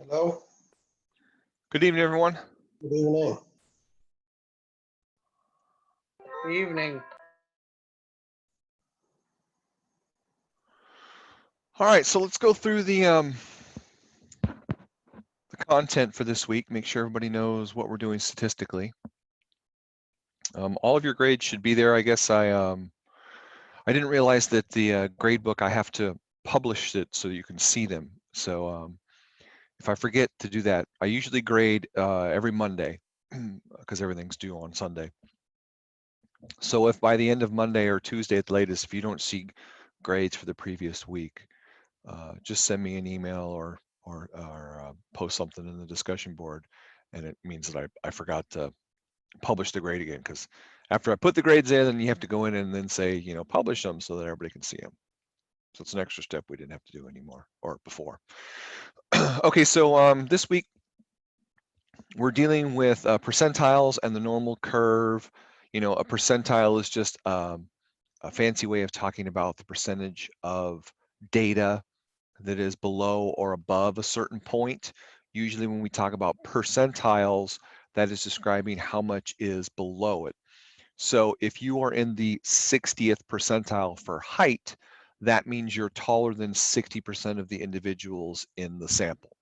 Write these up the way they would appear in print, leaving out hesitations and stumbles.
Hello. Good evening, everyone. Good evening. Good evening. All right, so let's go through the content for this week. Make sure everybody knows what we're doing statistically. All of your grades should be there. I guess I didn't realize that the grade book, I have to publish it so that you can see them. So if I forget to do that, I usually grade every Monday because everything's due on Sunday. So if by the end of Monday or Tuesday at the latest, if you don't see grades for the previous week, just send me an email or post something in the discussion board, and it means that I forgot to publish the grade again, because after I put the grades in, then you have to go in and then say, you know, publish them so that everybody can see them. So it's an extra step we didn't have to do anymore, or before. Okay, so this week we're dealing with percentiles and the normal curve. You know, a percentile is just a fancy way of talking about the percentage of data that is below or above a certain point. Usually when we talk about percentiles, that is describing how much is below it. So if you are in the 60th percentile for height, that means you're taller than 60% of the individuals in the sample.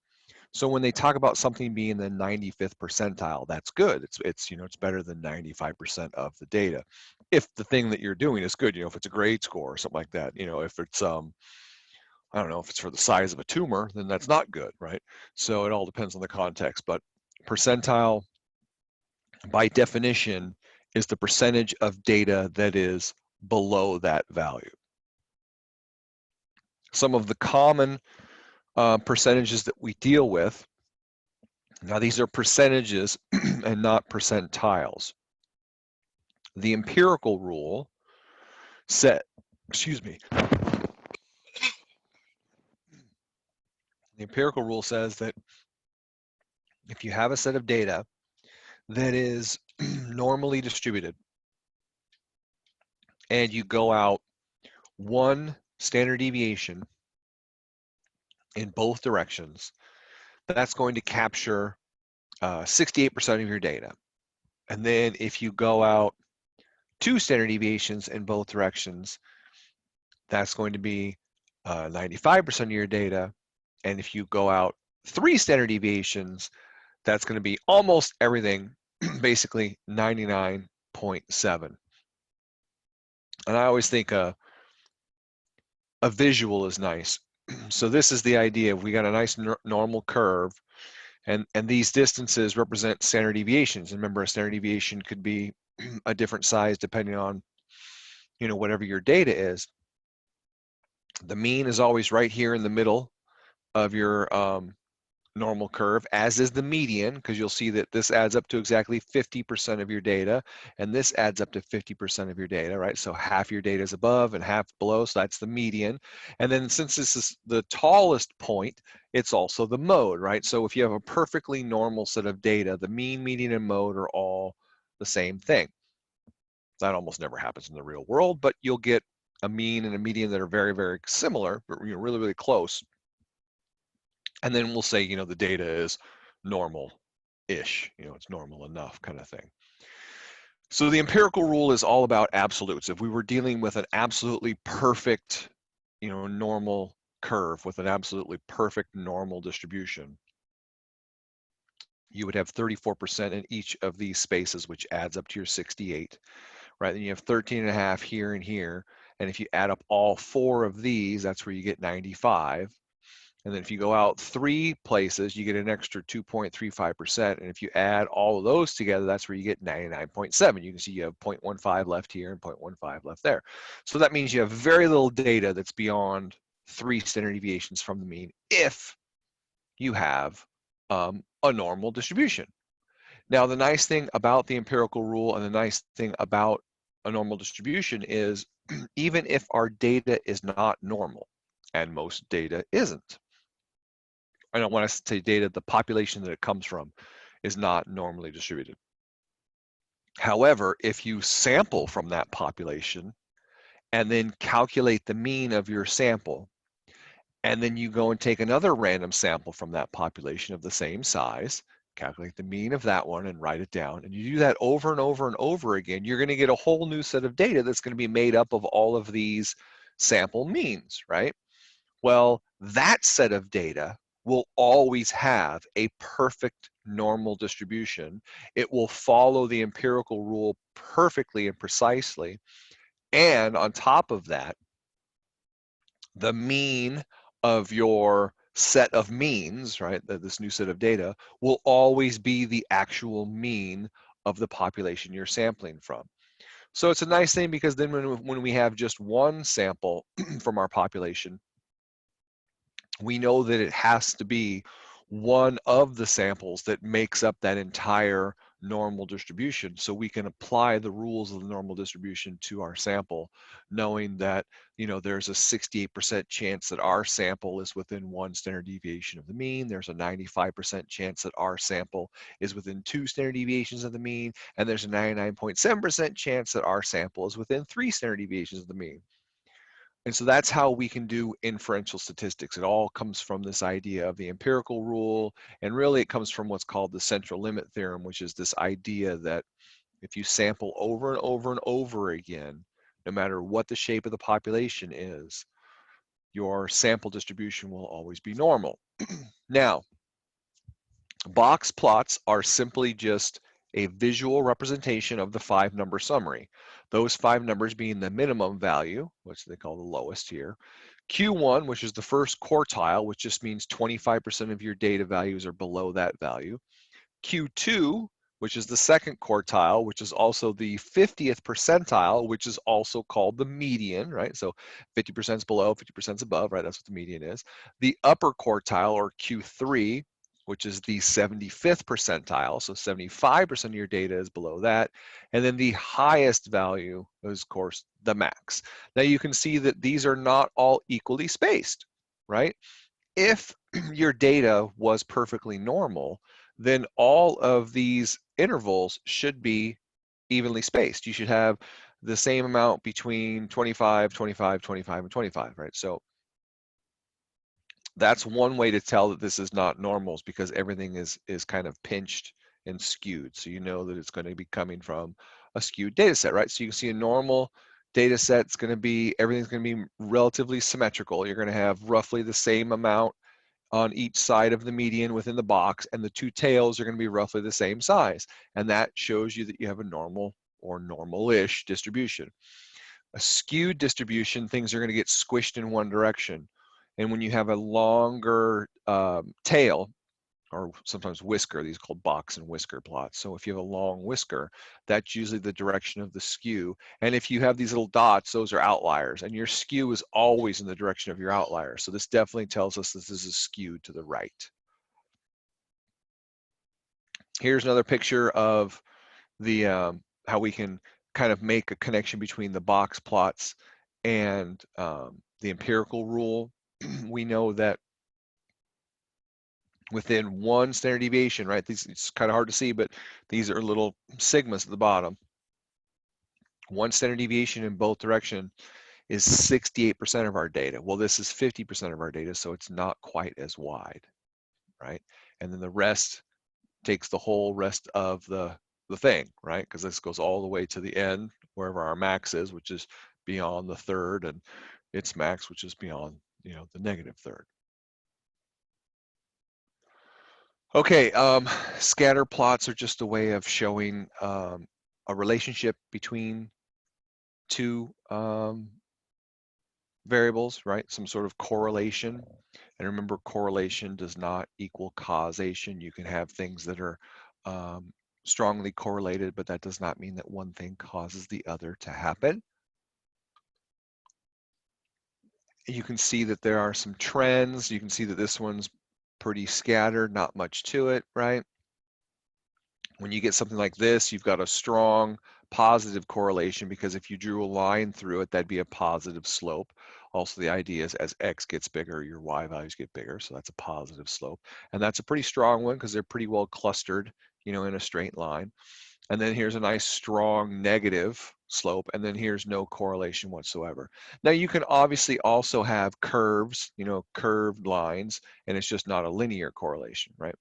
So when they talk about something being the 95th percentile, that's good. It's you know, it's better than 95% of the data. If the thing that you're doing is good, you know, if it's a grade score or something like that, you know, if it's I don't know, if it's for the size of a tumor, then that's not good, right? So it all depends on the context, but percentile, by definition, is the percentage of data that is below that value. Some of the common percentages that we deal with, now these are percentages and not percentiles. The empirical rule set, excuse me, the empirical rule says that if you have a set of data that is normally distributed and you go out one standard deviation in both directions, that's going to capture 68% of your data. And then if you go out two standard deviations in both directions, that's going to be 95% of your data. And if you go out three standard deviations, that's going to be almost everything, basically 99.7. And I always think a visual is nice. So this is the idea. We got a nice normal curve, and these distances represent standard deviations. And remember, a standard deviation could be a different size depending on, you know, whatever your data is. The mean is always right here in the middle of your normal curve, as is the median, because you'll see that this adds up to exactly 50% of your data, and this adds up to 50% of your data, right? So half your data is above and half below, so that's the median. And then since this is the tallest point, it's also the mode, right? So if you have a perfectly normal set of data, the mean, median, and mode are all the same thing. That almost never happens in the real world, but you'll get a mean and a median that are very, very similar, but you know, really, really close. And then we'll say, you know, the data is normal-ish, you know, it's normal enough kind of thing. So the empirical rule is all about absolutes. If we were dealing with an absolutely perfect, you know, normal curve with an absolutely perfect normal distribution, you would have 34% in each of these spaces, which adds up to your 68, right? Then you have 13.5 here and here. And if you add up all four of these, that's where you get 95. And then if you go out three places, you get an extra 2.35%. And if you add all of those together, that's where you get 99.7. You can see you have 0.15 left here and 0.15 left there. So that means you have very little data that's beyond 3 standard deviations from the mean if you have a normal distribution. Now, the nice thing about the empirical rule and the nice thing about a normal distribution is even if our data is not normal, and most data isn't, I don't want to say data, the population that it comes from is not normally distributed. However, if you sample from that population and then calculate the mean of your sample And then you go and take another random sample from that population of the same size, calculate the mean of that one and write it down. And you do that over and over and over again, you're going to get a whole new set of data that's going to be made up of all of these sample means, right? Well, that set of data will always have a perfect normal distribution. It will follow the empirical rule perfectly and precisely. And on top of that, the mean of your set of means, right, this new set of data, will always be the actual mean of the population you're sampling from. So it's a nice thing because then when we have just one sample from our population, we know that it has to be one of the samples that makes up that entire normal distribution. So we can apply the rules of the normal distribution to our sample, knowing that, you know, there's a 68% chance that our sample is within 1 standard deviation of the mean. There's a 95% chance that our sample is within 2 standard deviations of the mean. And there's a 99.7% chance that our sample is within 3 standard deviations of the mean. And so that's how we can do inferential statistics. It all comes from this idea of the empirical rule, and really it comes from what's called the central limit theorem, which is this idea that if you sample over and over and over again, no matter what the shape of the population is, your sample distribution will always be normal. Now, box plots are simply just a visual representation of the 5-number summary. Those 5 numbers being the minimum value, which they call the lowest here, Q1, which is the first quartile, which just means 25% of your data values are below that value, Q2, which is the second quartile, which is also the 50th percentile, which is also called the median, right? So 50% is below, 50% is above, right? That's what the median is. The upper quartile, or Q3, which is the 75th percentile. So 75% of your data is below that. And then the highest value is, of course, the max. Now you can see that these are not all equally spaced, right? If your data was perfectly normal, then all of these intervals should be evenly spaced. You should have the same amount between 25, 25, 25, and 25, right? So that's one way to tell that this is not normals, because everything is kind of pinched and skewed. So you know that it's going to be coming from a skewed data set, right? So you can see a normal data set, it's going to be, everything's going to be relatively symmetrical. You're going to have roughly the same amount on each side of the median within the box, and the two tails are going to be roughly the same size. And that shows you that you have a normal or normal-ish distribution. A skewed distribution, things are going to get squished in one direction. And when you have a longer tail, or sometimes whisker, these are called box and whisker plots. So if you have a long whisker, that's usually the direction of the skew. And if you have these little dots, those are outliers, and your skew is always in the direction of your outlier. So this definitely tells us that this is skewed to the right. Here's another picture of the how we can kind of make a connection between the box plots and the empirical rule. We know that within 1 standard deviation, right? These, it's kind of hard to see, but these are little sigmas at the bottom. 1 standard deviation in both directions is 68% of our data. Well, this is 50% of our data, so it's not quite as wide, right? And then the rest takes the whole rest of the thing, right? Because this goes all the way to the end, wherever our max is, which is beyond the third, and its max, which is beyond, you know, the negative third. Okay, scatter plots are just a way of showing a relationship between two variables, right? Some sort of correlation. And remember, correlation does not equal causation. You can have things that are strongly correlated, but that does not mean that one thing causes the other to happen. You can see that there are some trends. You can see that this one's pretty scattered, not much to it, right? When you get something like this, you've got a strong positive correlation, because if you drew a line through it, that'd be a positive slope. Also, the idea is as x gets bigger, your y values get bigger, so that's a positive slope. And that's a pretty strong one because they're pretty well clustered, you know, in a straight line. and then here's a nice strong negative slope, and then here's no correlation whatsoever. Now you can obviously also have curves, curved lines, and it's just not a linear correlation, right?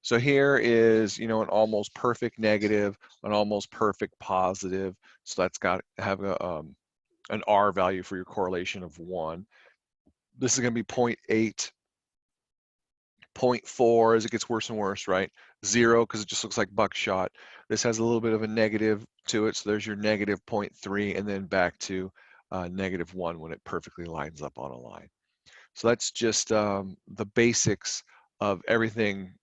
So here is, an almost perfect negative, an almost perfect positive. So that's got to have an R value for your correlation of 1. This is going to be 0.8, 0.4 as it gets worse and worse, right? 0 because it just looks like buckshot. This has a little bit of a negative to it, so there's your negative 0.3, and then back to -1 when it perfectly lines up on a line. So that's just the basics of everything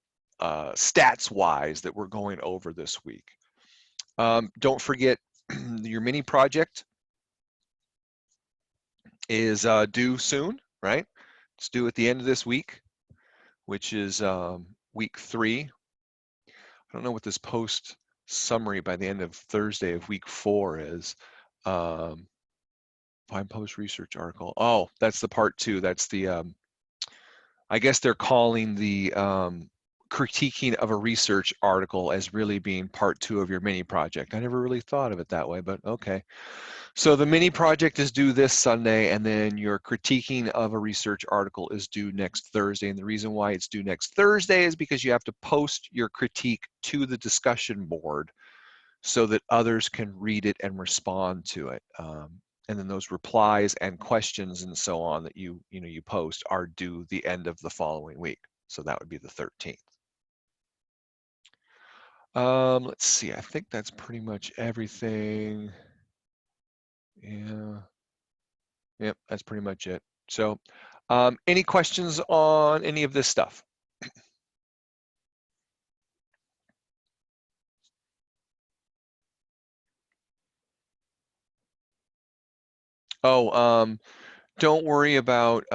stats-wise that we're going over this week. Don't forget your mini project is due soon, right? It's due at the end of this week, which is week 3. I don't know what this post summary by the end of Thursday of week 4 is. Find published research article. Oh, that's the part 2. That's the, I guess they're calling the critiquing of a research article as really being part 2 of your mini project. I never really thought of it that way, but okay. So the mini project is due this Sunday, and then your critiquing of a research article is due next Thursday. And the reason why it's due next Thursday is because you have to post your critique to the discussion board so that others can read it and respond to it. And then those replies and questions and so on that you post are due the end of the following week. So that would be the 13th. Let's see, I think that's pretty much everything. Yeah. Yep, that's pretty much it. So any questions on any of this stuff? Oh, don't worry about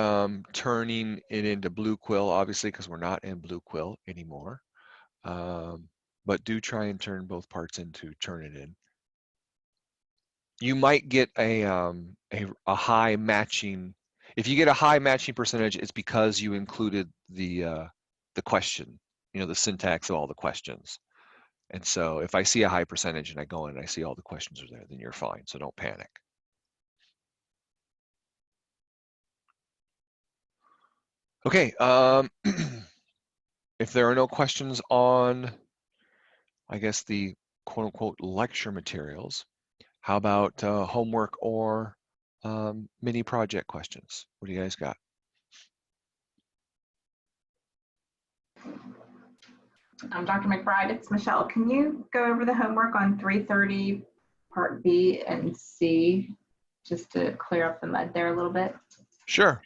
turning it into Blue Quill, obviously, because we're not in Blue Quill anymore. But do try and turn both parts into Turnitin. You might get a high matching. If you get a high matching percentage, it's because you included the question, the syntax of all the questions. And so if I see a high percentage and I go in and I see all the questions are there, then you're fine. So don't panic. Okay. If there are no questions on, I guess, the quote unquote lecture materials, how about homework or mini project questions? What do you guys got? Dr. McBride, it's Michelle. Can you go over the homework on 330 part B and C just to clear up the mud there a little bit? Sure.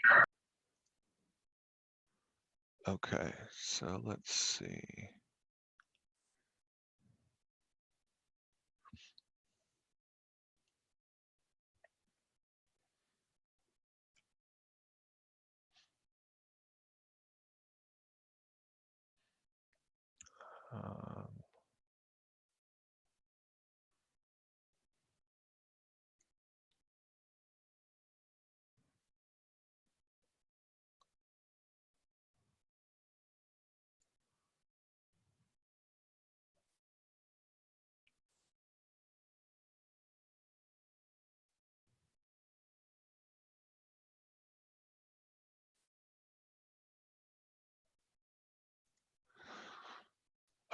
Okay, so let's see.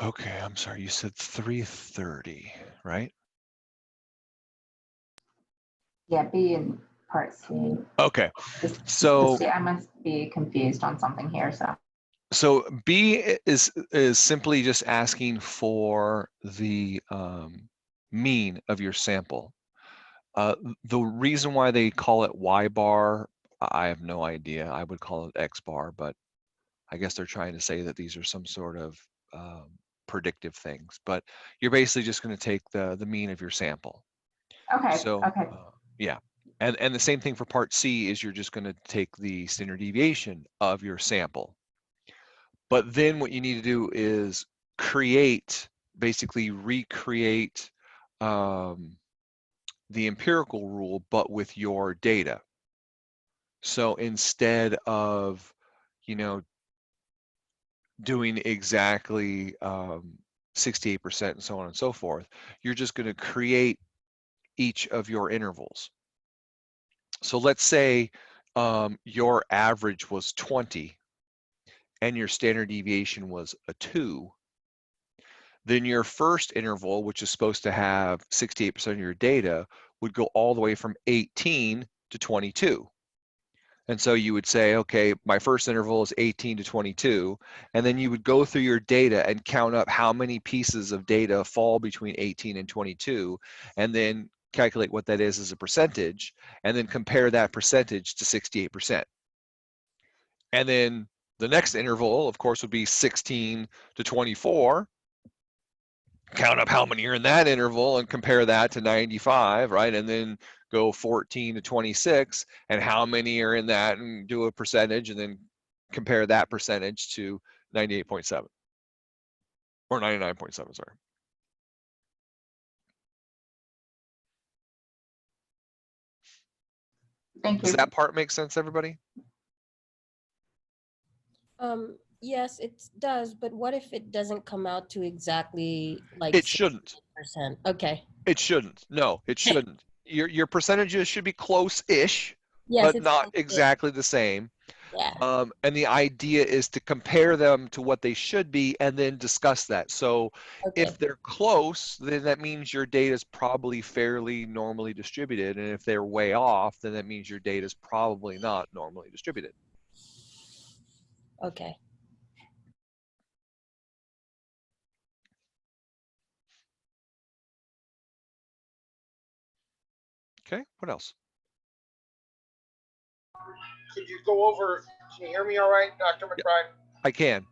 Okay, I'm sorry, you said 330, right? Yeah, B and part C. Okay, so I must be confused on something here. So B is simply just asking for the mean of your sample. The reason why they call it Y bar, I have no idea. I would call it X bar, but I guess they're trying to say that these are some sort of predictive things. But you're basically just going to take the mean of your sample. Okay. So okay. yeah, and the same thing for part C is you're just going to take the standard deviation of your sample. But then what you need to do is basically recreate the empirical rule, but with your data. So instead of, doing exactly 68%, and so on and so forth. You're just going to create each of your intervals. So let's say your average was 20 and your standard deviation was a 2. Then your first interval, which is supposed to have 68% of your data, would go all the way from 18 to 22. And so you would say, okay, my first interval is 18 to 22, and then you would go through your data and count up how many pieces of data fall between 18 and 22, and then calculate what that is as a percentage, and then compare that percentage to 68%. And then the next interval, of course, would be 16 to 24, count up how many are in that interval and compare that to 95, right? And then go 14 to 26 and how many are in that and do a percentage and then compare that percentage to 98.7 or 99.7, sorry. Thank you. Does that part make sense, everybody? Yes, it does, but what if it doesn't come out to exactly like It shouldn't. 60%? Okay. It shouldn't. No, it shouldn't. Your percentages should be close-ish, Yes, but it's not close. exactly the same. Yeah. And the idea is to compare them to what they should be and then discuss that. So Okay. if they're close, then that means your data is probably fairly normally distributed. And if they're way off, then that means your data is probably not normally distributed. Okay. Okay, what else? Could you go over, can you hear me all right, Dr. McBride? I can.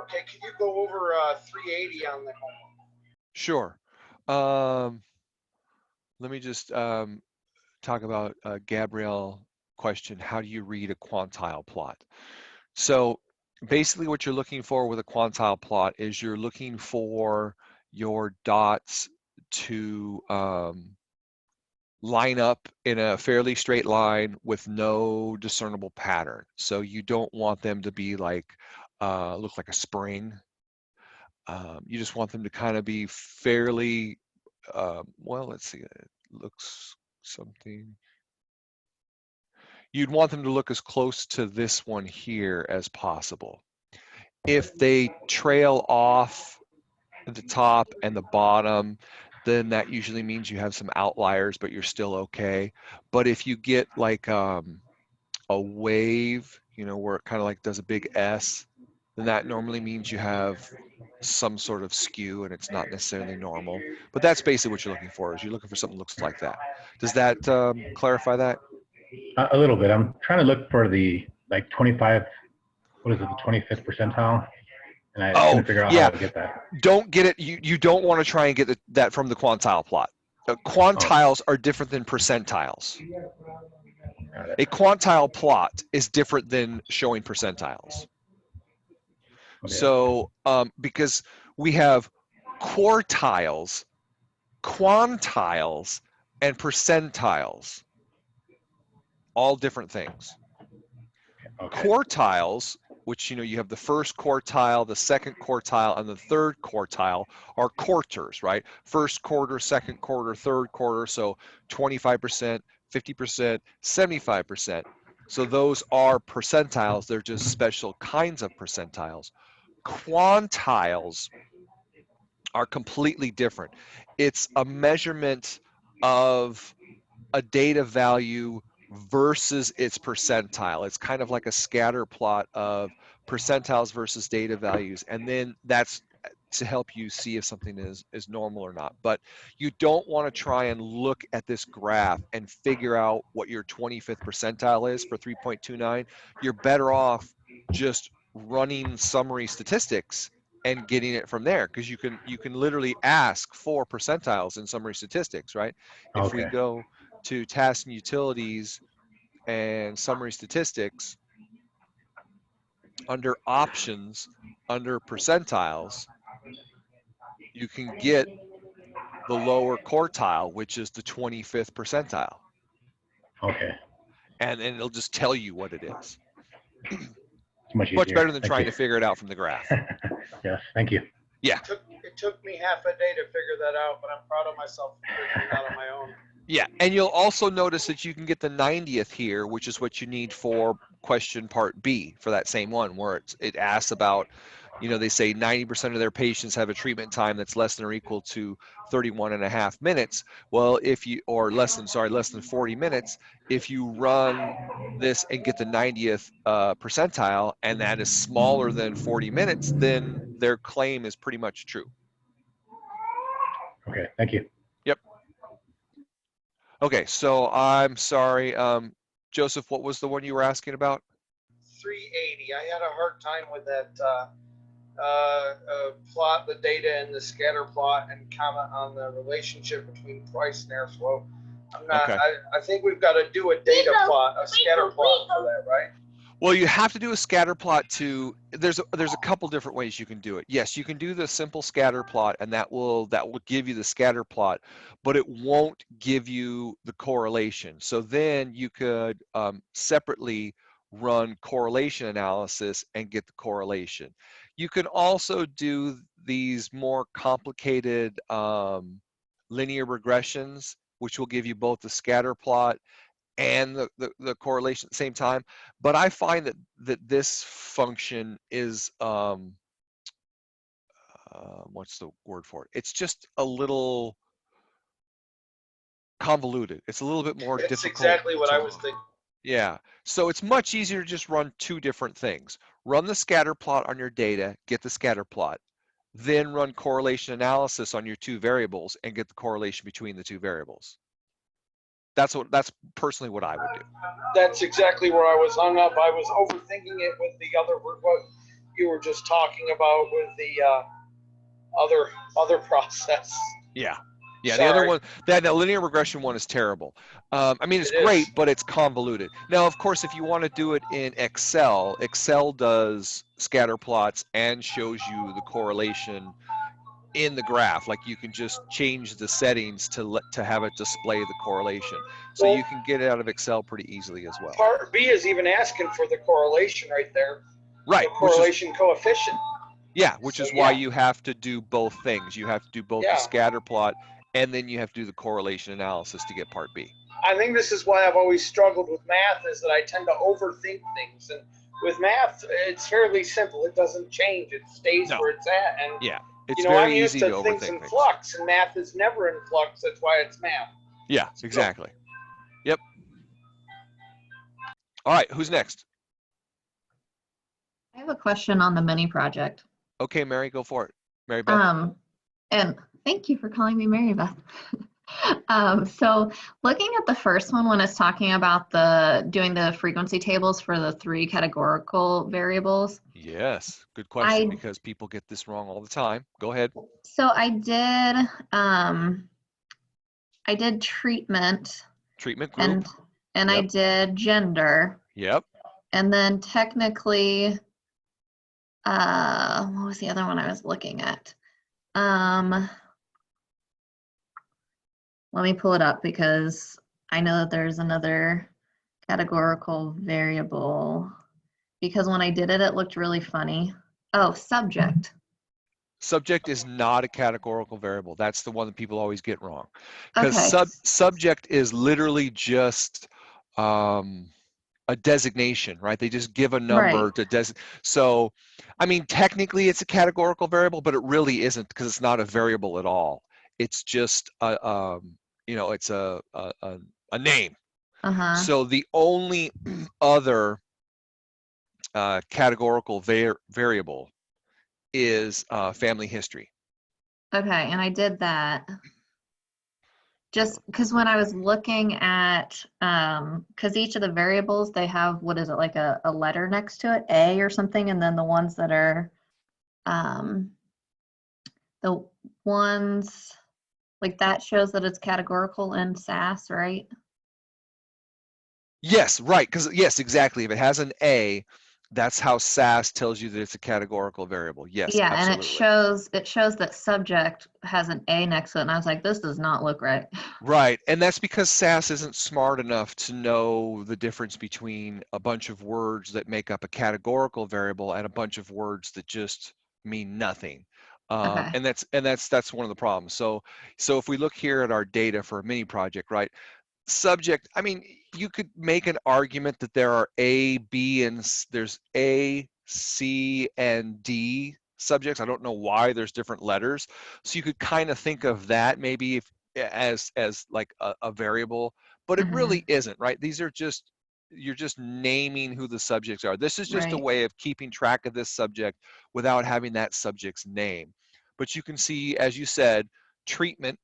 Okay, can you go over 380 on the homework? Sure. Let me just talk about Gabrielle question. How do you read a quantile plot? So basically what you're looking for with a quantile plot is you're looking for your dots to line up in a fairly straight line with no discernible pattern. So you don't want them to be like, look like a spring. You just want them to kind of be fairly, well, let's see, it looks something. You'd want them to look as close to this one here as possible. If they trail off at the top and the bottom, then that usually means you have some outliers, but you're still okay. But if you get like a wave, you know, where it kind of like does a big S, then that normally means you have some sort of skew and it's not necessarily normal. But that's basically what you're looking for, is you're looking for something that looks like that. Does that clarify that? A little bit. I'm trying to look for the like 25, what is it, the 25th percentile? And I couldn't figure out how to get that. Don't get it. You don't want to try and get that from the quantile plot. Quantiles are different than percentiles. A quantile plot is different than showing percentiles. Okay. So because we have quartiles, quantiles, and percentiles, all different things. Okay. Quartiles, which, you know, you have the first quartile, the second quartile, and the third quartile, are quarters, right? First quarter, second quarter, third quarter, so 25%, 50%, 75%. So those are percentiles. They're just special kinds of percentiles. Quantiles are completely different. It's a measurement of a data value versus its percentile. It's kind of like a scatter plot of percentiles versus data values, and then that's to help you see if something is normal or not. But you don't want to try and look at this graph and figure out what your 25th percentile is for 3.29. You're better off just running summary statistics and getting it from there, because you can literally ask for percentiles in summary statistics, right? If we Okay. go to tasks and utilities and summary statistics, under options, under percentiles, you can get the lower quartile, which is the 25th percentile. Okay. And it'll just tell you what it is. It's much easier. Much better than Thank trying you. to figure it out from the graph. Yes. Thank you. Yeah. It took me half a day to figure that out, but I'm proud of myself for figuring it out on my own. Yeah, and you'll also notice that you can get the 90th here, which is what you need for question part B for that same one, where it asks about, they say 90% of their patients have a treatment time that's less than or equal to 31.5 minutes. Well, or less than 40 minutes, if you run this and get the 90th percentile, and that is smaller than 40 minutes, then their claim is pretty much true. Okay, thank you. Yep. Okay, so I'm sorry, Joseph, what was the one you were asking about? 380. I had a hard time with that plot the data in the scatter plot and comment on the relationship between price and airflow. I'm not. Okay. I think we've got to do a data plot, a scatter plot for that, right? Well, you have to do a scatter plot to. There's a couple different ways you can do it. Yes, you can do the simple scatter plot, and that will give you the scatter plot, but it won't give you the correlation. So then you could separately run correlation analysis and get the correlation. You can also do these more complicated linear regressions, which will give you both the scatter plot and the correlation at the same time. But I find that this function is what's the word for it? It's just a little convoluted. It's a little bit more difficult. That's exactly what I was thinking. Yeah, so it's much easier to just run two different things. Run the scatter plot on your data, get the scatter plot, then run correlation analysis on your two variables and get the correlation between the two variables. That's personally what I would do. That's exactly where I was hung up. I was overthinking it with the other, what you were just talking about with the other process. Yeah. Yeah, Sorry. the other one, that linear regression one is terrible. I mean, it's great, but it's convoluted. Now, of course, if you want to do it in Excel, Excel does scatter plots and shows you the correlation in the graph. Like you can just change the settings to have it display the correlation. So Well, you can get it out of Excel pretty easily as well. Part B is even asking for the correlation right there. Right. The correlation coefficient. Yeah, which So, is why yeah. you have to do both things. You have to do both the scatter plot and then you have to do the correlation analysis to get part B. I think this is why I've always struggled with math, is that I tend to overthink things. And with math, it's fairly simple. It doesn't change. It stays where it's at. And yeah, it's I'm very used easy to to overthink things in things. flux, and math is never in flux. That's why it's math. Yeah, exactly. Yep. All right, who's next? I have a question on the mini project. Okay, Mary, go for it. Mary Beth. And thank you for calling me Mary Beth. So looking at the first one, when it's talking about doing the frequency tables for the 3 categorical variables. Yes, good question, because people get this wrong all the time. Go ahead. So I did treatment group. and I did gender. Yep. And then technically, what was the other one I was looking at? Let me pull it up because I know that there's another categorical variable, because when I did it, it looked really funny. Oh, subject. Subject is not a categorical variable. That's the one that people always get wrong. Because Okay. subject is literally just a designation, right? They just give a number to designate. So, I mean, technically it's a categorical variable, but it really isn't, because it's not a variable at all. It's just it's a name. So the only other categorical variable is family history. Okay, and I did that just because when I was looking at, because each of the variables, they have, what is it, like a letter next to it, A or something, and then the ones that are, the ones, like that shows that it's categorical in SAS, right? Yes, right, because yes, exactly. If it has an A, that's how SAS tells you that it's a categorical variable. Yes, Yeah, absolutely. and it shows that subject has an A next to it, and I was like, this does not look right. Right, and that's because SAS isn't smart enough to know the difference between a bunch of words that make up a categorical variable and a bunch of words that just mean nothing. Okay. And that's one of the problems. So if we look here at our data for a mini project, right? Subject, I mean, you could make an argument that there are A, B, and there's A, C, and D subjects. I don't know why there's different letters. So you could kind of think of that maybe if, as like a variable, but it really isn't, right? These are just, you're just naming who the subjects are. This is just a Right. way of keeping track of this subject without having that subject's name. But you can see, as you said, treatment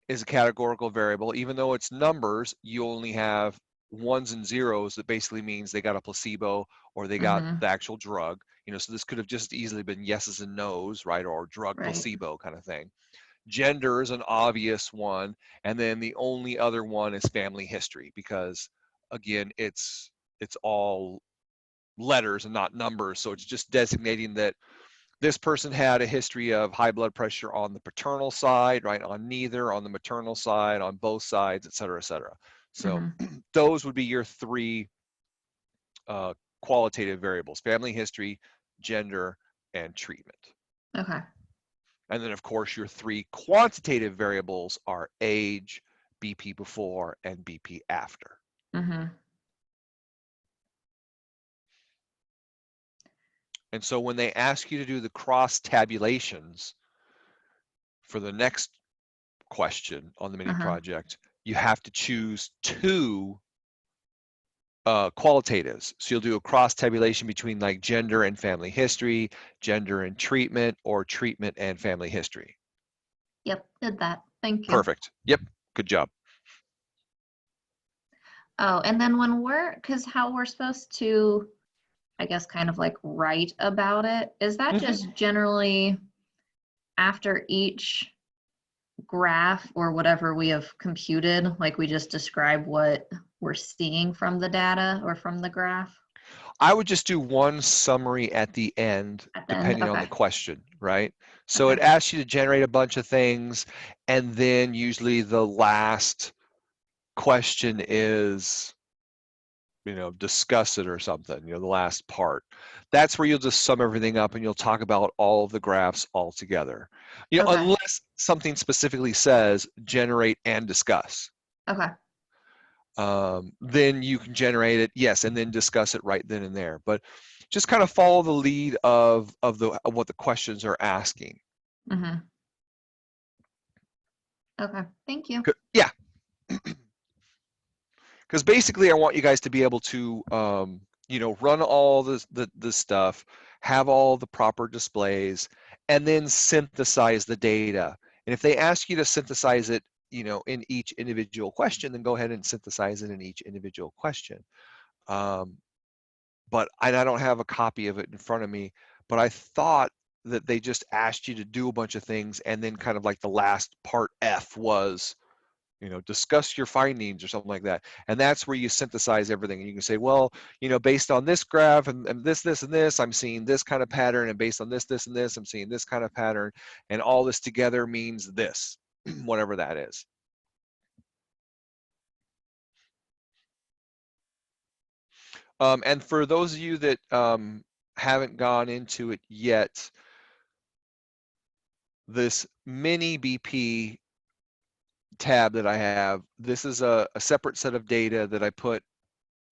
is a categorical variable. Even though it's numbers, you only have ones and zeros. That basically means they got a placebo or they got the actual drug. You know, so this could have just easily been yeses and nos, right? Or drug Right. placebo kind of thing. Gender is an obvious one. And then the only other one is family history, because again, it's all letters and not numbers. So it's just designating that this person had a history of high blood pressure on the paternal side, right? On neither, on the maternal side, on both sides, et cetera, et cetera. So those would be your three qualitative variables: family history, gender, and treatment. Okay. And then of course your three quantitative variables are age, BP before, and BP after. And so when they ask you to do the cross tabulations for the next question on the mini project, you have to choose two qualitatives. So you'll do a cross tabulation between like gender and family history, gender and treatment, or treatment and family history. Yep, did that. Thank you. Perfect. Yep, good job. Oh, and then when because how we're supposed to, I guess, kind of like write about it, is that just generally after each graph or whatever we have computed, like we just describe what we're seeing from the data or from the graph? I would just do one summary at the end, depending on the question, right? So it asks you to generate a bunch of things, and then usually the last question is, you know, discuss it or something, you know, the last part. That's where you'll just sum everything up and you'll talk about all of the graphs all together. You know, unless something specifically says generate and discuss. Okay. Then you can generate it, yes, and then discuss it right then and there. But just kind of follow the lead of what the questions are asking. Okay, thank you. Yeah. Because basically I want you guys to be able to you know, run all the stuff, have all the proper displays, and then synthesize the data. And if they ask you to synthesize it, you know, in each individual question, then go ahead and synthesize it in each individual question. But I don't have a copy of it in front of me, but I thought that they just asked you to do a bunch of things, and then kind of like the last part F was, you know, discuss your findings or something like that. And that's where you synthesize everything. And you can say, well, you know, based on this graph and this, and this, I'm seeing this kind of pattern. And based on this, and this, I'm seeing this kind of pattern. And all this together means this, whatever that is. And for those of you that haven't gone into it yet, this mini BP tab that I have, this is a separate set of data that I put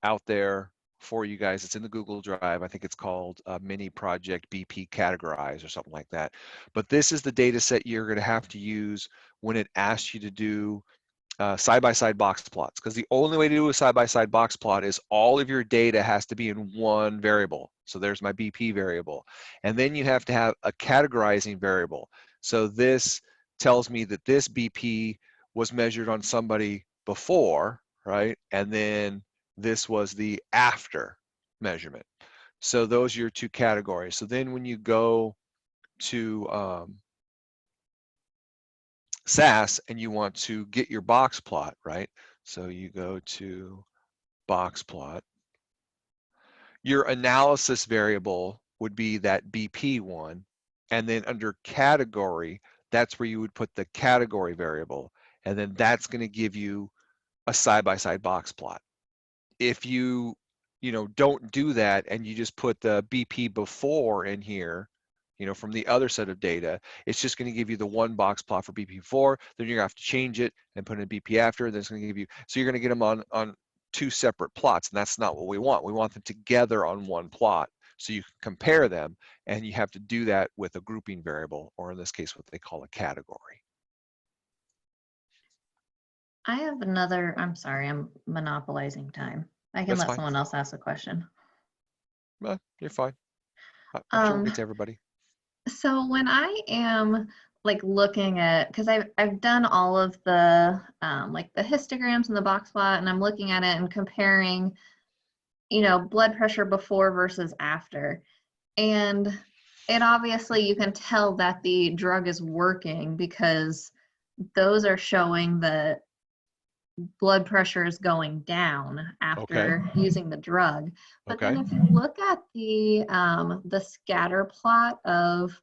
out there for you guys. It's in the Google Drive. I think it's called Mini Project BP Categorize or something like that. But this is the data set you're going to have to use when it asks you to do side-by-side box plots, because the only way to do a side-by-side box plot is all of your data has to be in one variable. So there's my BP variable. And then you have to have a categorizing variable. So this tells me that this BP was measured on somebody before, right? And then this was the after measurement. So those are your two categories. So then when you go to SAS and you want to get your box plot, right? So you go to box plot. Your analysis variable would be that BP one. And then under category, that's where you would put the category variable. And then that's going to give you a side-by-side box plot. If you know, don't do that and you just put the BP before in here, you know, from the other set of data. It's just going to give you the one box plot for BP before, then you're going to have to change it and put in BP after, then it's going to give you, so you're going to get them on two separate plots, and that's not what we want. We want them together on one plot so you can compare them, and you have to do that with a grouping variable, or in this case, what they call a category. I have another, I'm sorry, I'm monopolizing time. I can That's let fine. someone else ask a question. Well, you're fine. I'm sure it's everybody. So when I am like looking at, because I've done all of the like the histograms and the box plot, and I'm looking at it and comparing, you know, blood pressure before versus after. And it obviously, you can tell that the drug is working because those are showing that blood pressure is going down after using the drug. But then if you look at the scatter plot of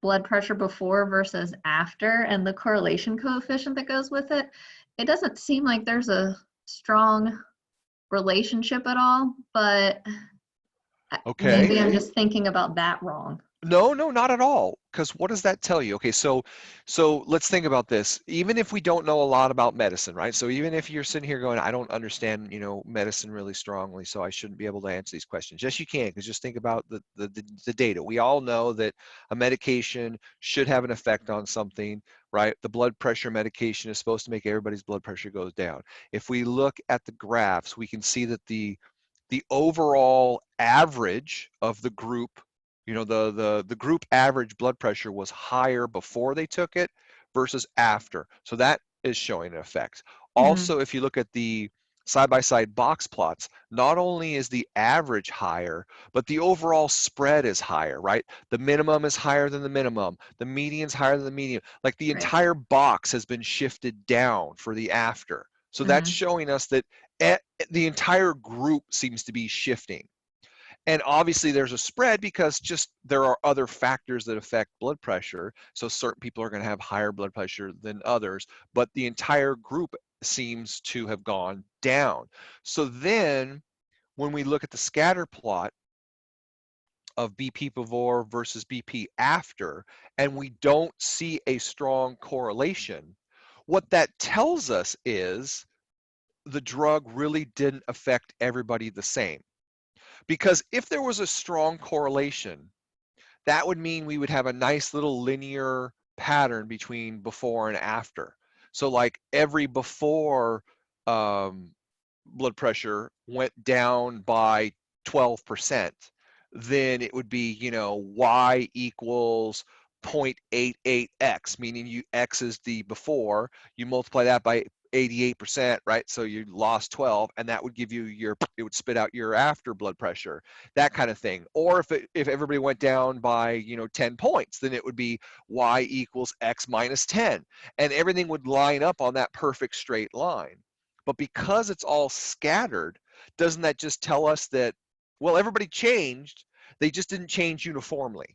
blood pressure before versus after and the correlation coefficient that goes with it, it doesn't seem like there's a strong relationship at all, but maybe I'm just thinking about that wrong. No, not at all. Because what does that tell you? Okay, so let's think about this. Even if we don't know a lot about medicine, right? So even if you're sitting here going, I don't understand, you know, medicine really strongly, so I shouldn't be able to answer these questions. Yes, you can, because just think about the data. We all know that a medication should have an effect on something, right? The blood pressure medication is supposed to make everybody's blood pressure goes down. If we look at the graphs, we can see that the overall average of the group, you know, the group average blood pressure was higher before they took it versus after. So that is showing an effect. Also, if you look at the side-by-side box plots, not only is the average higher, but the overall spread is higher, right? The minimum is higher than the minimum. The median is higher than the median. Like the entire box has been shifted down for the after. So that's showing us that the entire group seems to be shifting. And obviously there's a spread because just there are other factors that affect blood pressure. So certain people are going to have higher blood pressure than others, but the entire group seems to have gone down. So then when we look at the scatter plot of BP before versus BP after, and we don't see a strong correlation, what that tells us is the drug really didn't affect everybody the same. Because if there was a strong correlation, that would mean we would have a nice little linear pattern between before and after. So like every before blood pressure went down by 12%, then it would be, you know, y equals 0.88x, meaning x is the before, you multiply that by 88%, right? So you lost 12, and that would give you it would spit out your after blood pressure, that kind of thing. Or if everybody went down by, you know, 10 points, then it would be y equals x minus 10, and everything would line up on that perfect straight line. But because it's all scattered, doesn't that just tell us that, well, everybody changed, they just didn't change uniformly?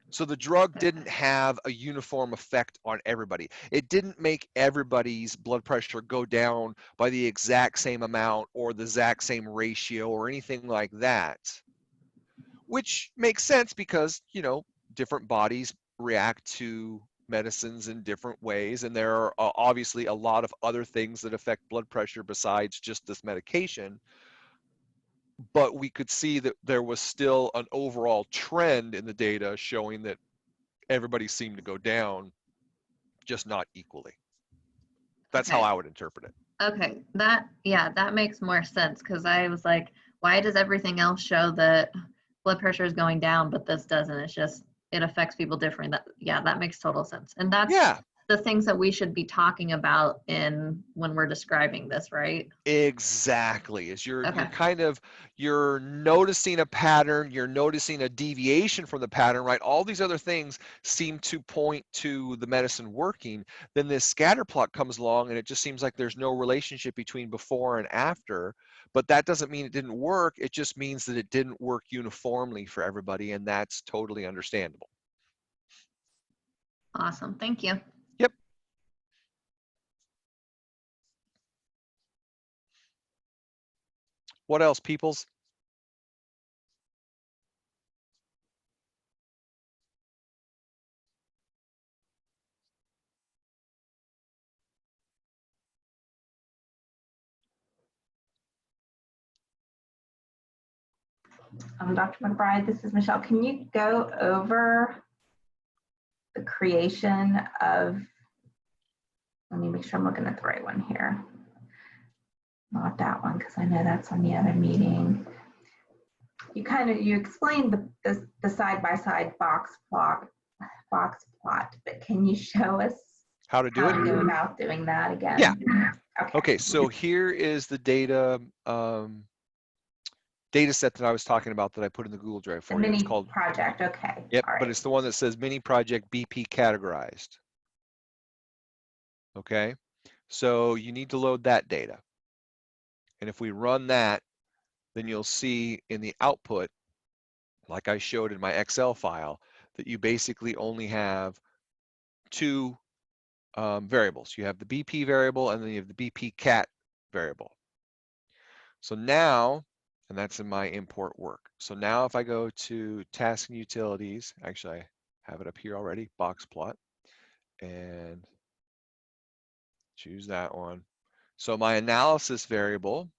So the drug didn't have a uniform effect on everybody. It didn't make everybody's blood pressure go down by the exact same amount or the exact same ratio or anything like that, which makes sense because, you know, different bodies react to medicines in different ways, and there are obviously a lot of other things that affect blood pressure besides just this medication. But we could see that there was still an overall trend in the data showing that everybody seemed to go down, just not equally. That's how I would interpret it. Okay, that makes more sense, because I was like, why does everything else show that blood pressure is going down, but this doesn't? It's just, it affects people differently. That makes total sense. And that's the things that we should be talking about when we're describing this, right? Exactly. Is you're noticing a pattern, you're noticing a deviation from the pattern, right? All these other things seem to point to the medicine working. Then this scatter plot comes along and it just seems like there's no relationship between before and after. But that doesn't mean it didn't work. It just means that it didn't work uniformly for everybody, and that's totally understandable. Awesome. Thank you. Yep. What else, peoples? Dr. McBride, this is Michelle. Can you go over the creation of, let me make sure I'm looking at the right one here. Not that one, because I know that's on the other meeting. You explained the side-by-side box plot, but can you show us How to do how it? to go about doing that again? Yeah. Okay. Okay, so here is the data data set that I was talking about that I put in the Google Drive The for you. It's mini called, project, okay. yep, All right. but it's the one that says mini project BP categorized. Okay, so you need to load that data. And if we run that, then you'll see in the output, like I showed in my Excel file, that you basically only have two variables. You have the BP variable and then you have the BP cat variable. So now, and that's in my import work. So now if I go to task and utilities, actually I have it up here already, box plot, and choose that one. So my analysis variable,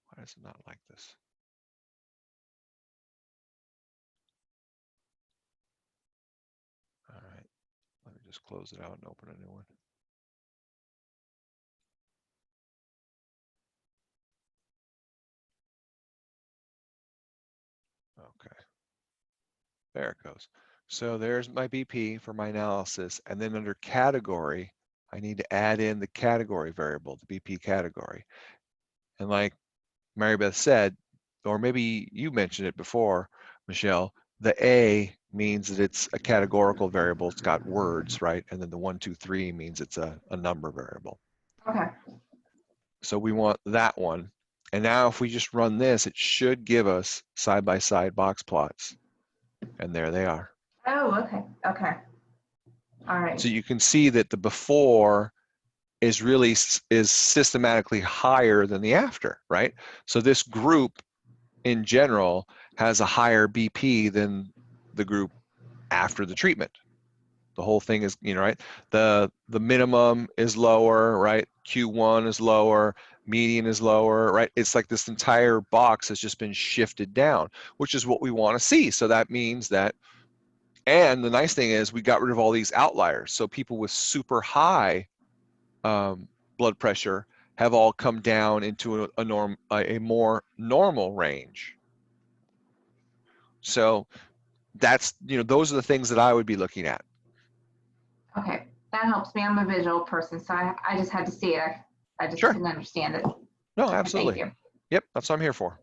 why does it not like this? All right, let me just close it out and open a new one. Okay, there it goes. So there's my BP for my analysis, and then under category, I need to add in the category variable, the BP category. And like Mary Beth said, or maybe you mentioned it before, Michelle, the A means that it's a categorical variable. It's got words, right? And then the 1, 2, 3 means it's a number variable. Okay. So we want that one. And now if we just run this, it should give us side-by-side box plots. And there they are. Oh, okay. Okay. All right. So you can see that the before is really systematically higher than the after, right? So this group in general has a higher BP than the group after the treatment. The whole thing is, right? The minimum is lower, right? Q1 is lower, median is lower, right? It's like this entire box has just been shifted down, which is what we want to see. So that means that, and the nice thing is we got rid of all these outliers. So people with super high blood pressure have all come down into a more normal range. So that's, those are the things that I would be looking at. Okay, that helps me. I'm a visual person, so I just had to see it. I just Sure. couldn't understand it. No, Okay, absolutely. thank you. Yep, that's what I'm here for.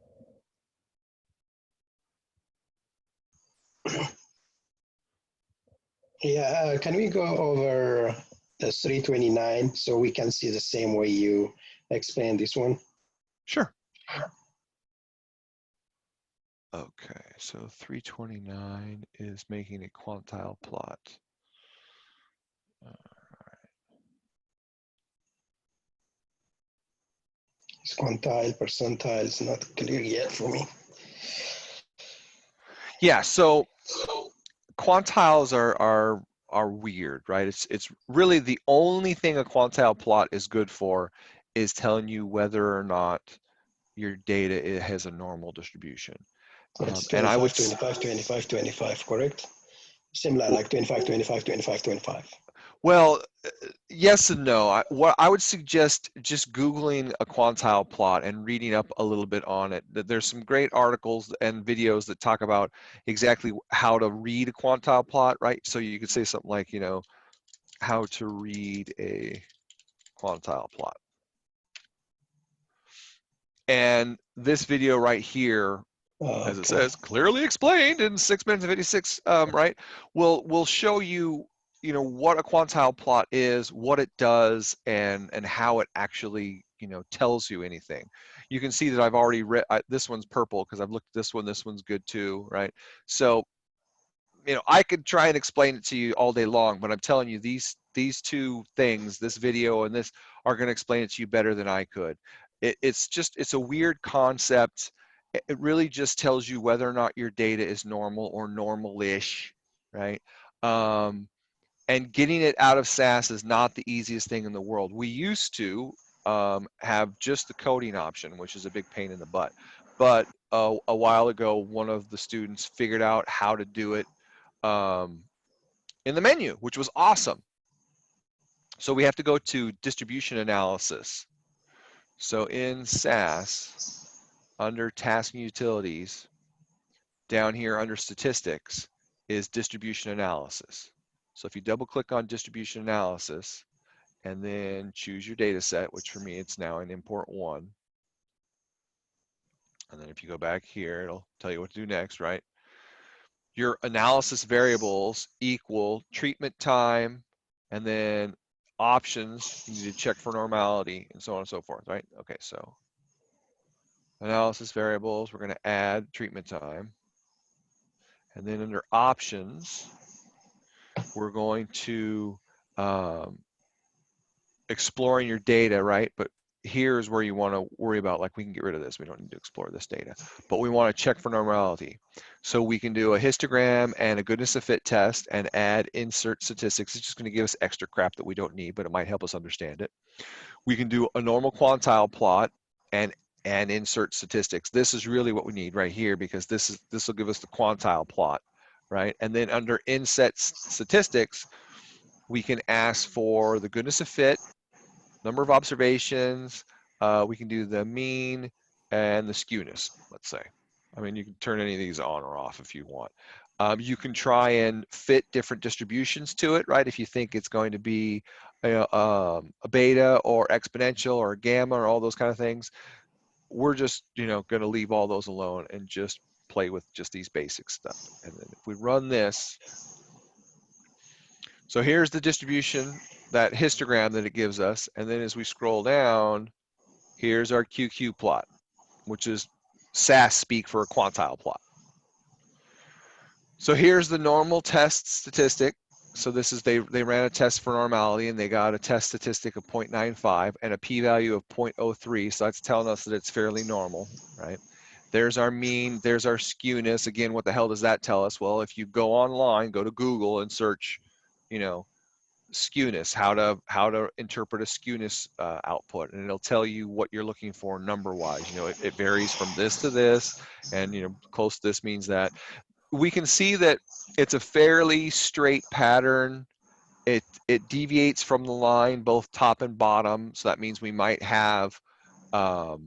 Yeah, can we go over the 329 so we can see the same way you explained this one? Sure. Okay, so 329 is making a quantile plot. It's quantile, percentile is not clear yet for me. Yeah, so quantiles are weird, right? It's really the only thing a quantile plot is good for is telling you whether or not your data has a normal distribution. It's And 25, I would 25, 25, 25, correct? Similar like 25, 25, 25, 25. Well, yes and no. What I would suggest just Googling a quantile plot and reading up a little bit on it. There's some great articles and videos that talk about exactly how to read a quantile plot, right? So you could say something like, how to read a quantile plot. And this video right here, as it says, clearly explained in 6 minutes and 56, right? Will show you, what a quantile plot is, what it does, and how it actually, tells you anything. You can see that I've already read, this one's purple because I've looked at this one. This one's good too, right? So, I could try and explain it to you all day long, but I'm telling you, these two things, this video and this, are going to explain it to you better than I could. It's a weird concept. It really just tells you whether or not your data is normal or normal-ish, right? And getting it out of SAS is not the easiest thing in the world. We used to, have just the coding option, which is a big pain in the butt. But a while ago, one of the students figured out how to do it in the menu, which was awesome. So we have to go to distribution analysis. So in SAS, under task and utilities, down here under statistics is distribution analysis. So if you double click on distribution analysis and then choose your data set, which for me, it's now an import 1. And then if you go back here, it'll tell you what to do next, right? Your analysis variables equal treatment time, and then options, you need to check for normality, and so on and so forth, right? Okay, so analysis variables, we're going to add treatment time. And then under options, we're going to exploring your data, right? But here's where you want to worry about, like, we can get rid of this. We don't need to explore this data, but we want to check for normality. So we can do a histogram and a goodness of fit test and add insert statistics. It's just going to give us extra crap that we don't need, but it might help us understand it. We can do a normal quantile plot and insert statistics. This is really what we need right here, because this will give us the quantile plot, right? And then under inset statistics, we can ask for the goodness of fit, number of observations, we can do the mean and the skewness, let's say. I mean, you can turn any of these on or off if you want. You can try and fit different distributions to it, right? If you think it's going to be a beta or exponential or gamma or all those kind of things, we're just, going to leave all those alone and just play with just these basic stuff. And then if we run this, so here's the distribution, that histogram that it gives us. And then as we scroll down, here's our QQ plot, which is SAS speak for a quantile plot. So here's the normal test statistic. So this is, they ran a test for normality and they got a test statistic of 0.95 and a p-value of 0.03. So that's telling us that it's fairly normal, right? There's our mean, there's our skewness. Again, what the hell does that tell us? Well, if you go online, go to Google and search, skewness, how to interpret a skewness output, and it'll tell you what you're looking for number wise. It varies from this to this, and close to this means that. We can see that it's a fairly straight pattern. It deviates from the line both top and bottom, so that means we might have a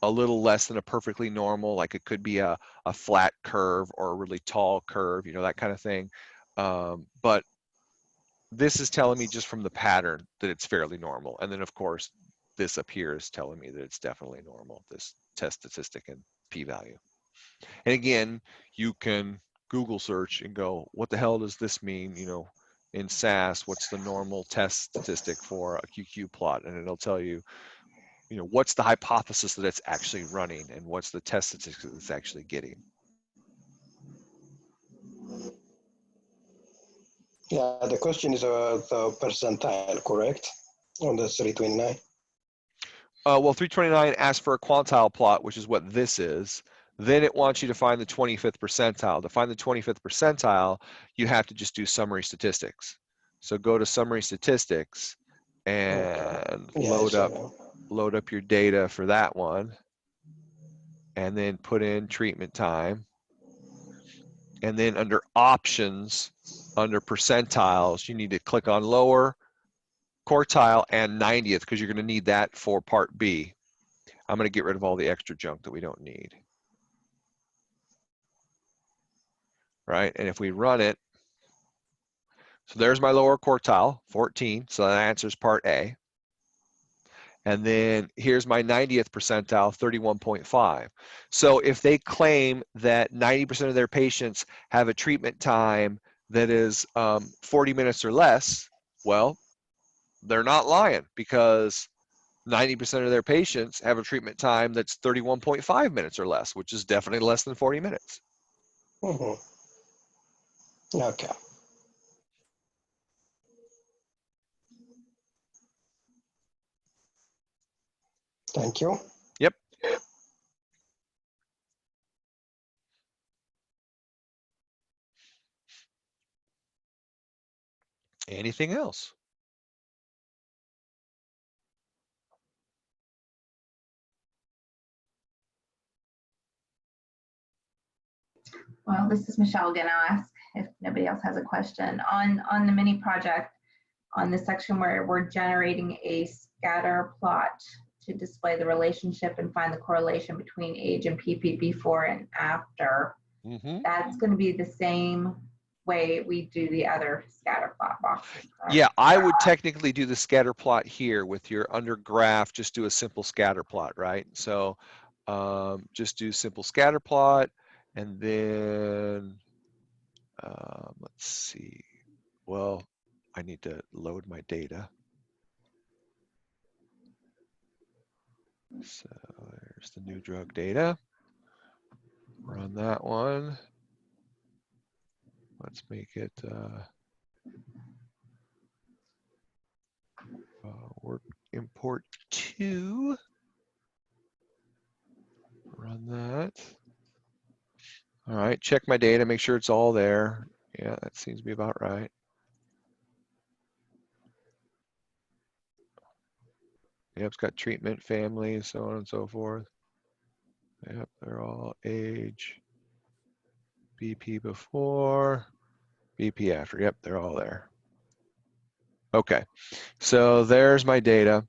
little less than a perfectly normal, like it could be a flat curve or a really tall curve, that kind of thing. But this is telling me just from the pattern that it's fairly normal. And then of course, this up here is telling me that it's definitely normal, this test statistic and p-value. And again, you can Google search and go, what the hell does this mean? In SAS, what's the normal test statistic for a QQ plot? And it'll tell you, what's the hypothesis that it's actually running and what's the test statistic that it's actually getting. Yeah, the question is about the percentile, correct? On the 329. Well, 329 asks for a quantile plot, which is what this is. Then it wants you to find the 25th percentile. To find the 25th percentile, you have to just do summary statistics. So go to summary statistics and load up your data for that one. And then put in treatment time. And then under options, under percentiles, you need to click on lower quartile and 90th, because you're going to need that for part B. I'm going to get rid of all the extra junk that we don't need. Right, and if we run it, so there's my lower quartile, 14, so that answers part A. And then here's my 90th percentile, 31.5. So if they claim that 90% of their patients have a treatment time that is 40 minutes or less, well, they're not lying, because 90% of their patients have a treatment time that's 31.5 minutes or less, which is definitely less than 40 minutes. Mm-hmm. Okay. Thank you. Yep. Anything else? Well, this is Michelle again. I'll ask if nobody else has a question. On the mini project, on the section where we're generating a scatter plot to display the relationship and find the correlation between age and PP before and after, that's going to be the same way we do the other scatter plot boxes. Yeah, I would technically do the scatter plot here with your under graph, just do a simple scatter plot, right? So just do simple scatter plot, and then let's see. Well, I need to load my data. So there's the new drug data. Run that one. Let's make it work import 2. Run that. All right, check my data, make sure it's all there. Yeah, that seems to be about right. Yep, it's got treatment, family, so on and so forth. Yep, they're all age, BP before, BP after. Yep, they're all there. Okay, so there's my data.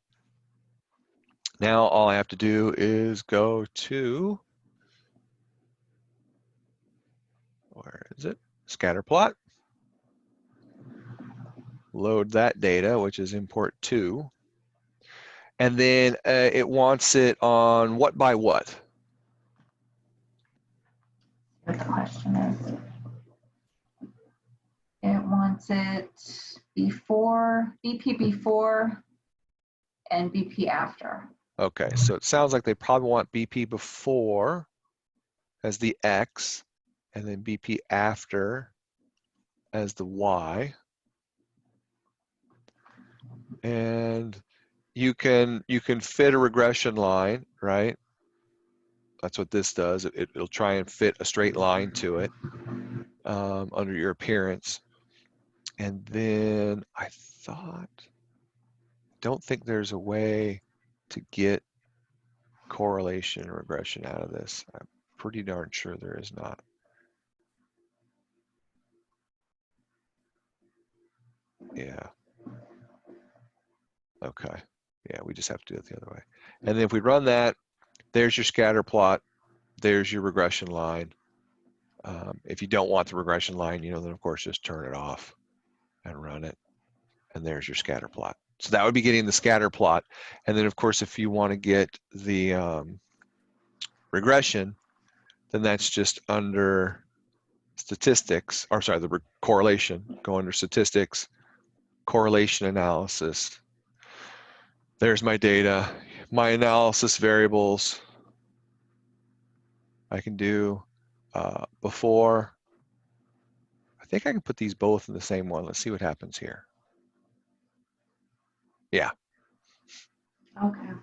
Now all I have to do is go to, where is it? Scatter plot. Load that data, which is import 2. And then it wants it on what by what? What the question is. It wants it before, BP before and BP after. Okay, so it sounds like they probably want BP before as the X, and then BP after as the Y. And you can fit a regression line, right? That's what this does. It'll try and fit a straight line to it under your appearance. And then I don't think there's a way to get correlation and regression out of this. I'm pretty darn sure there is not. Yeah. Okay. Yeah, we just have to do it the other way. And then if we run that, there's your scatter plot. There's your regression line. If you don't want the regression line, then of course just turn it off and run it. And there's your scatter plot. So that would be getting the scatter plot. And then of course, if you want to get the regression, then that's just under statistics, or sorry, the correlation. Go under statistics, correlation analysis. There's my data, my analysis variables. I can do before. I think I can put these both in the same one. Let's see what happens here. Yeah. Okay.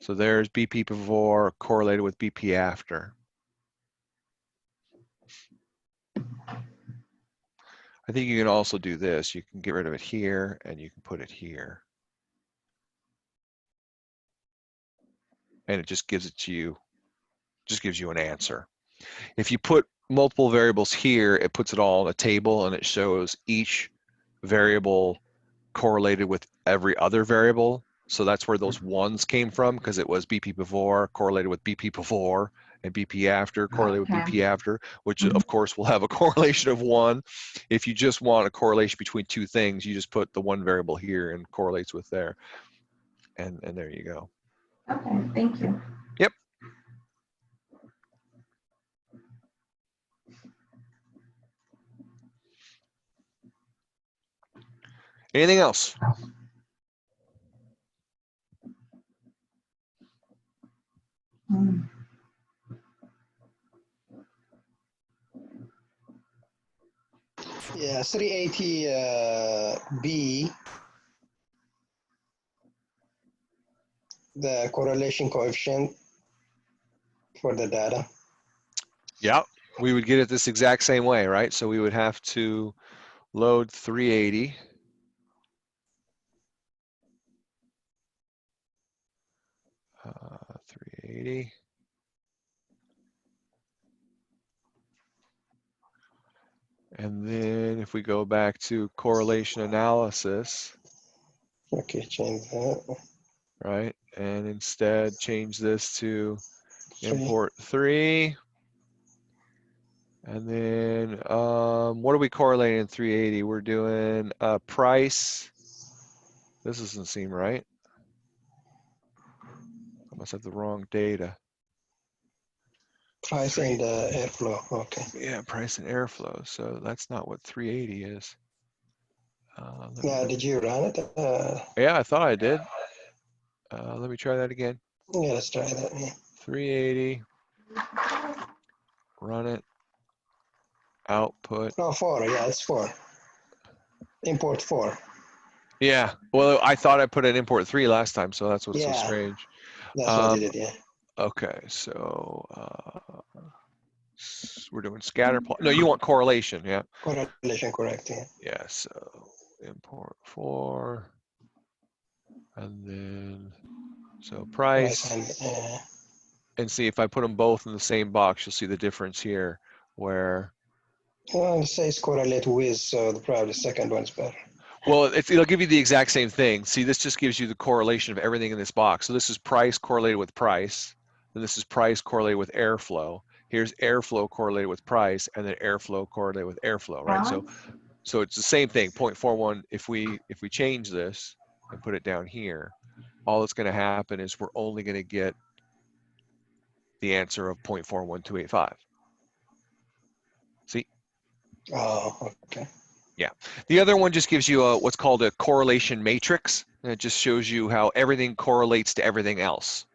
So there's BP before correlated with BP after. I think you can also do this. You can get rid of it here and you can put it here. And it just gives it to you, just gives you an answer. If you put multiple variables here, it puts it all in a table and it shows each variable correlated with every other variable. So that's where those ones came from, because it was BP before correlated with BP before and BP after correlated with BP after, which of course will have a correlation of 1. If you just want a correlation between two things, you just put the one variable here and correlates with there. And there you go. Okay, thank you. Yep. Anything else? Yeah, 380B, the correlation coefficient for the data. Yeah, we would get it this exact same way, right? So we would have to load 380. Uh, 380. And then if we go back to correlation analysis, Okay, change that. right? And instead change this to 3. import 3. And then what are we correlating in 380? We're doing price. This doesn't seem right. I must have the wrong data. Price and airflow. Okay. Yeah, price and airflow. So that's not what 380 is. Did you run it? Yeah, I thought I did. Let me try that again. Yeah, let's try that. Yeah. 380. Run it. Output. No, 4. Yeah, it's 4. Import 4. Yeah. Well, I thought I put an import 3 last time, so that's what's so Yeah. strange. That's what I did. Yeah. Okay, so we're doing scatter plot. No, you want correlation, yeah? Correlation, correct. Yeah. Yeah, so import 4. And then, so price. And see if I put them both in the same box, you'll see the difference here where. It says correlate with, so probably the second one's better. Well, it'll give you the exact same thing. See, this just gives you the correlation of everything in this box. So this is price correlated with price. Then this is price correlated with airflow. Here's airflow correlated with price, and then airflow correlated with airflow, right? So it's the same thing, 0.41. If we change this and put it down here, all that's going to happen is we're only going to get the answer of 0.41285. See? Oh, okay. Yeah. The other one just gives you what's called a correlation matrix. And it just shows you how everything correlates to everything else.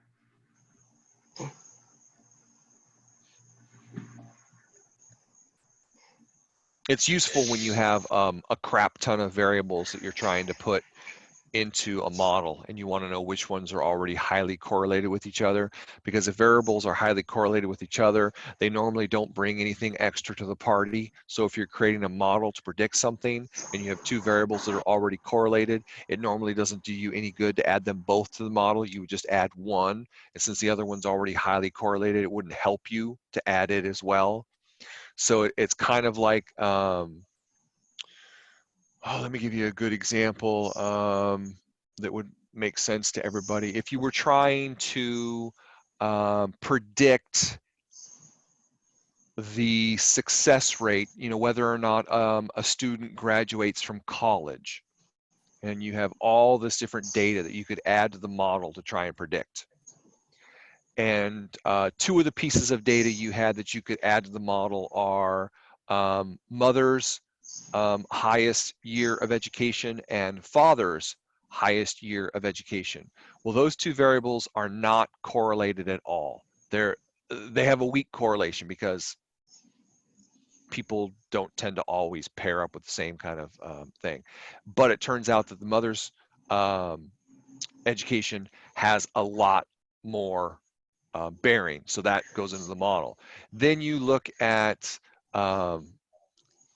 It's useful when you have a crap ton of variables that you're trying to put into a model and you want to know which ones are already highly correlated with each other, because if variables are highly correlated with each other, they normally don't bring anything extra to the party. So if you're creating a model to predict something and you have 2 variables that are already correlated, it normally doesn't do you any good to add them both to the model. You would just add one, and since the other one's already highly correlated, it wouldn't help you to add it as well. So it's kind of like let me give you a good example that would make sense to everybody. If you were trying to predict the success rate, whether or not a student graduates from college, and you have all this different data that you could add to the model to try and predict. And 2 of the pieces of data you had that you could add to the model are mother's highest year of education and father's highest year of education. Well, those 2 variables are not correlated at all. They have a weak correlation because people don't tend to always pair up with the same kind of thing. But it turns out that the mother's education has a lot more bearing, so that goes into the model. Then you look at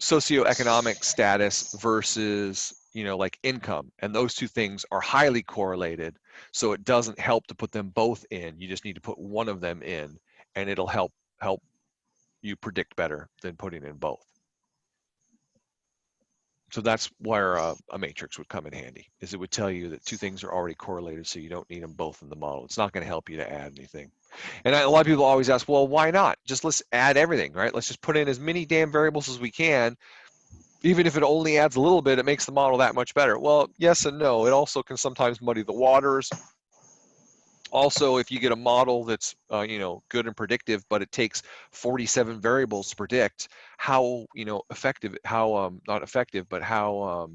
socioeconomic status versus like income, and those 2 things are highly correlated, so it doesn't help to put them both in. You just need to put one of them in, and it'll help you predict better than putting in both. So that's where a matrix would come in handy, is it would tell you that 2 things are already correlated, so you don't need them both in the model. It's not going to help you to add anything. And a lot of people always ask, well, why not? Let's add everything, right? Let's just put in as many damn variables as we can. Even if it only adds a little bit, it makes the model that much better. Well, yes and no. It also can sometimes muddy the waters. Also, if you get a model that's good and predictive, but it takes 47 variables to predict, how effective, how not effective, but how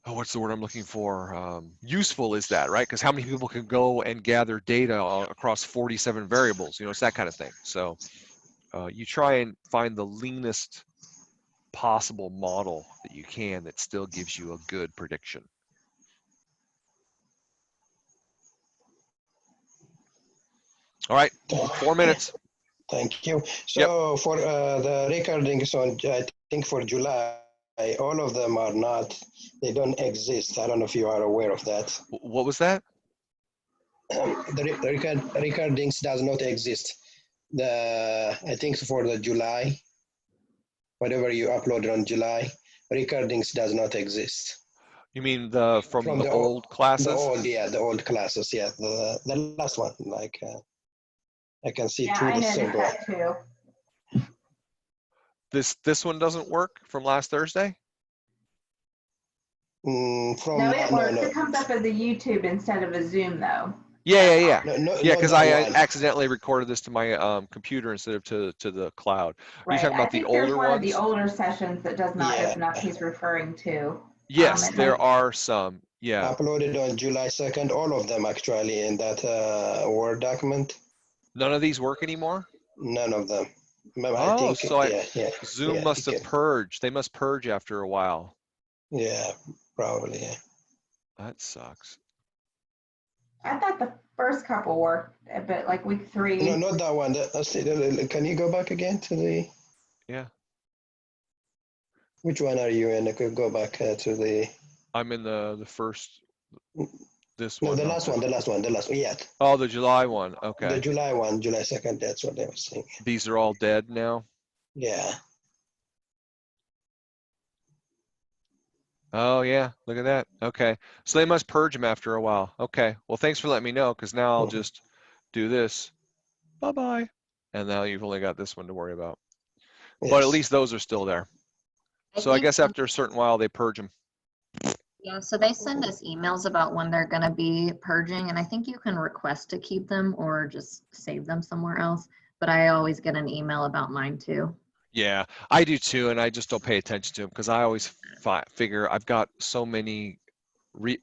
what's the word I'm looking for? Useful is that, right? Because how many people can go and gather data across 47 variables? It's that kind of thing. So you try and find the leanest possible model that you can that still gives you a good prediction. All right, 4 minutes. Thank you. So for the recordings on, I think for July, all of them are not, they don't exist. I don't know if you are aware of that. What was that? The recordings does not exist. I think for the July whatever you uploaded on July, recordings does not exist. You mean from the the old classes? The old classes, yeah, the last one, like I can see Yeah, two I the noticed single. that too. This one doesn't work from last Thursday? From No, it works. no. It comes up as a YouTube instead of a Zoom though. Yeah. No, Yeah, not because that I one. accidentally recorded this to my computer instead of to the cloud. Are you Right. talking I about the think there's older one of the ones? older sessions that does not Yeah. open up he's referring to. Yes, It there might- are some. Yeah. Uploaded on July 2nd, all of them actually in that Word document. None of these work anymore? None of them. But I Oh, think, so yeah, Zoom yeah, must you have can- purged. They must purge after a while. Yeah, probably, yeah. That sucks. I thought the first couple worked, but like week 3. No, not that one. Can you go back again to the, Yeah. which one are you in? I could go back to the, I'm in the first, this no, one. the huh? last one, yeah. Oh, the July one. The Okay. July one, July 2nd, that's what they were saying. These are all dead now? Yeah. Oh, yeah. Look at that. Okay. So they must purge them after a while. Okay. Well, thanks for letting me know, because now I'll just do this. Bye-bye. And now you've only got this one to worry about. But at Yes. least those are still there. So I think guess after a certain while, they purge them. Yeah, so they send us emails about when they're gonna be purging, and I think you can request to keep them or just save them somewhere else. But I always get an email about mine too. Yeah, I do too, and I just don't pay attention to them because I always figure I've got so many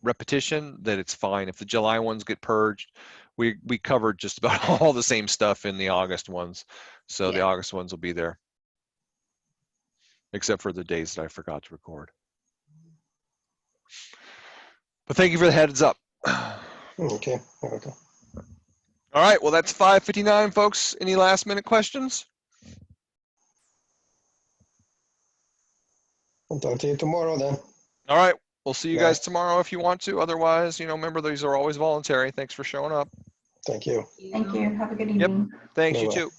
repetition that it's fine. If the July ones get purged, we covered just about all the same stuff in the August ones. So the Yeah. August ones will be there, except for the days that I forgot to record. But thank you for the heads up. Okay, okay. All right, well, that's 5:59, folks. Any last minute questions? I'll talk to you tomorrow then. All right, we'll see you Bye. guys tomorrow if you want to. Otherwise, remember these are always voluntary. Thanks for showing up. Thank you. Thank you. Have a good Yep. evening. Thanks, you Bye-bye. too.